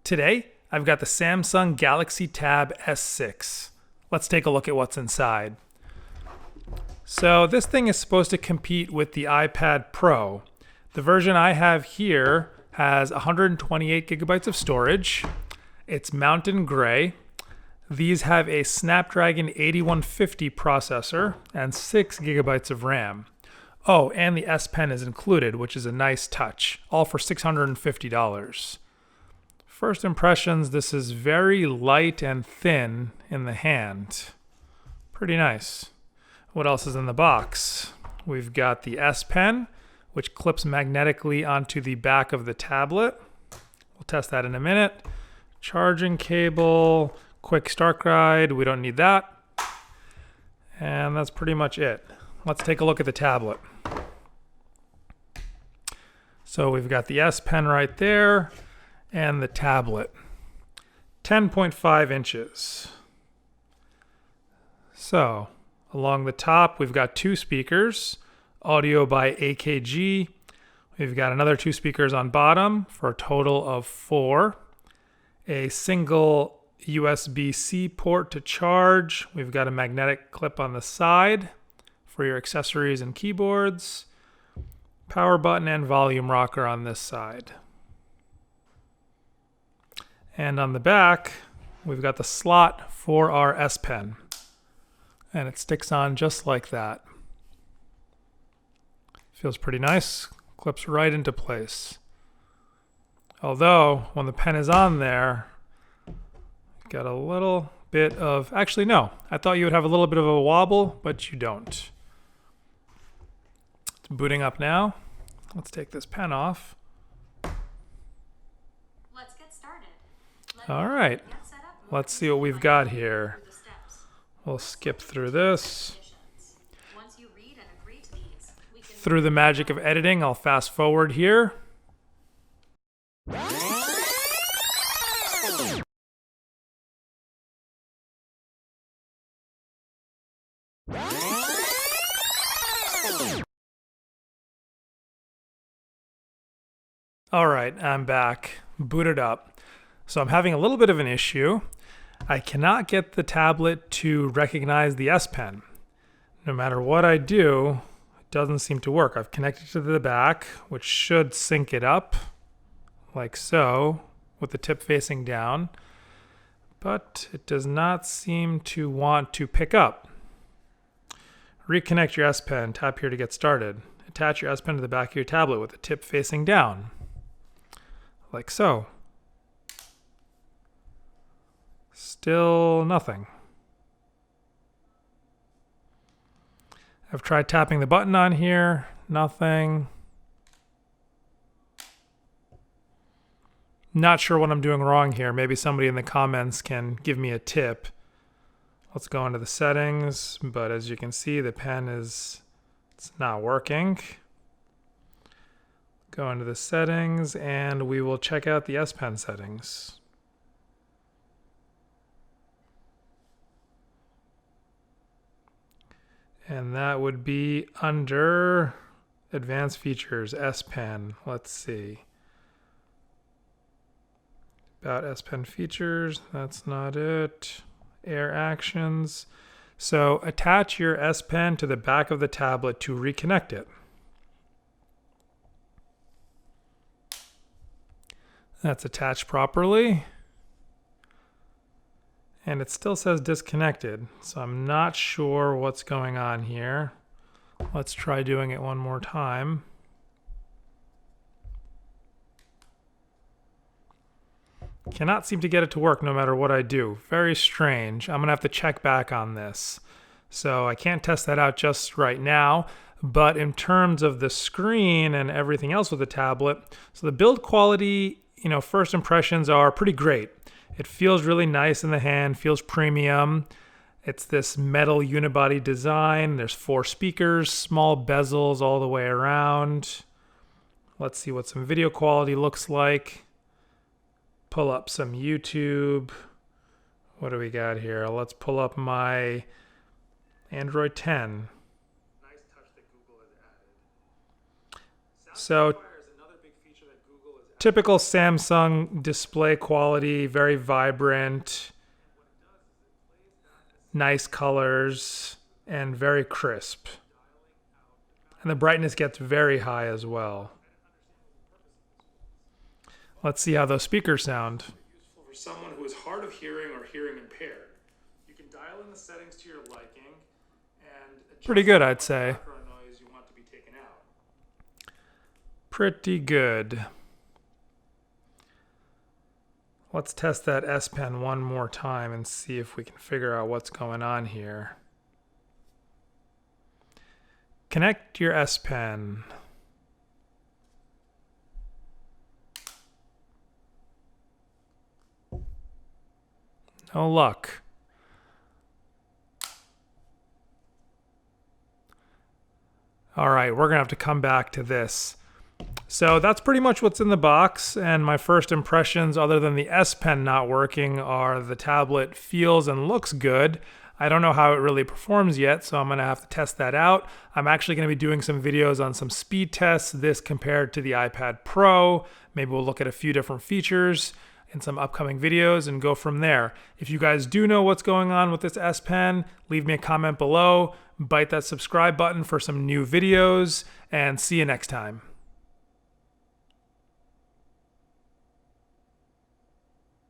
Today, I've got the Samsung Galaxy Tab S6. Let's take a look at what's inside. So this thing is supposed to compete with the iPad Pro. The version I have here has 128 gigabytes of storage. It's mountain gray. These have a Snapdragon 8150 processor and 6 gigabytes of RAM. Oh, and the S Pen is included, which is a nice touch, all for $650. First impressions, this is very light and thin in the hand. Pretty nice. What else is in the box? We've got the S Pen, which clips magnetically onto the back of the tablet. We'll test that in a minute. Charging cable, quick start guide, we don't need that. And that's pretty much it. Let's take a look at the tablet. So we've got the S Pen right there and the tablet. 10.5 inches. So along the top, we've got two speakers, audio by AKG. We've got another two speakers on bottom for a total of 4. A single USB-C port to charge. We've got a magnetic clip on the side for your accessories and keyboards. Power button and volume rocker on this side. And on the back, we've got the slot for our S Pen. And it sticks on just like that. Feels pretty nice. Clips right into place. Although, when the pen is on there, got a little bit of... Actually, no. I thought you would have a little bit of a wobble, but you don't. It's booting up now. Let's take this pen off. Let's get started. All right. Let's see what we've got here. We'll skip through this. Through the magic of editing, I'll fast forward here. All right, I'm back, booted up. So I'm having a little bit of an issue. I cannot get the tablet to recognize the S Pen. No matter what I do, it doesn't seem to work. I've connected to the back, which should sync it up, like so, with the tip facing down. But it does not seem to want to pick up. Reconnect your S Pen, tap here to get started. Attach your S Pen to the back of your tablet with the tip facing down, like so. Still nothing. I've tried tapping the button on here, nothing. Not sure what I'm doing wrong here. Maybe somebody in the comments can give me a tip. Let's go into the settings, but as you can see, the pen it's not working. Go into the settings and we will check out the S Pen settings. And that would be under Advanced Features, S Pen. Let's see. About S Pen features, that's not it. Air actions. So attach your S Pen to the back of the tablet to reconnect it. That's attached properly. And it still says disconnected, so I'm not sure what's going on here. Let's try doing it one more time. Cannot seem to get it to work no matter what I do. Very strange. I'm gonna have to check back on this. So I can't test that out just right now, but in terms of the screen and everything else with the tablet, so the build quality, first impressions are pretty great. It feels really nice in the hand, feels premium. It's this metal unibody design. There's 4 speakers, small bezels all the way around. Let's see what some video quality looks like. Pull up some YouTube. What do we got here? Let's pull up my Android 10. Nice touch that Google has added. So typical Samsung display quality, very vibrant, nice colors, and very crisp. And the brightness gets very high as well. Let's see how those speakers sound. Useful for someone who is hard of hearing or hearing impaired. You can dial in the settings to your liking and adjust pretty good, I'd say. Background noise you want to be taken out. Pretty good. Let's test that S Pen one more time and see if we can figure out what's going on here. Connect your S Pen. No luck. All right, we're gonna have to come back to this. So that's pretty much what's in the box, and my first impressions, other than the S Pen not working, are the tablet feels and looks good. I don't know how it really performs yet, so I'm gonna have to test that out. I'm actually gonna be doing some videos on some speed tests, this compared to the iPad Pro. Maybe we'll look at a few different features in some upcoming videos and go from there. If you guys do know what's going on with this S Pen, leave me a comment below, bite that subscribe button for some new videos, and see you next time.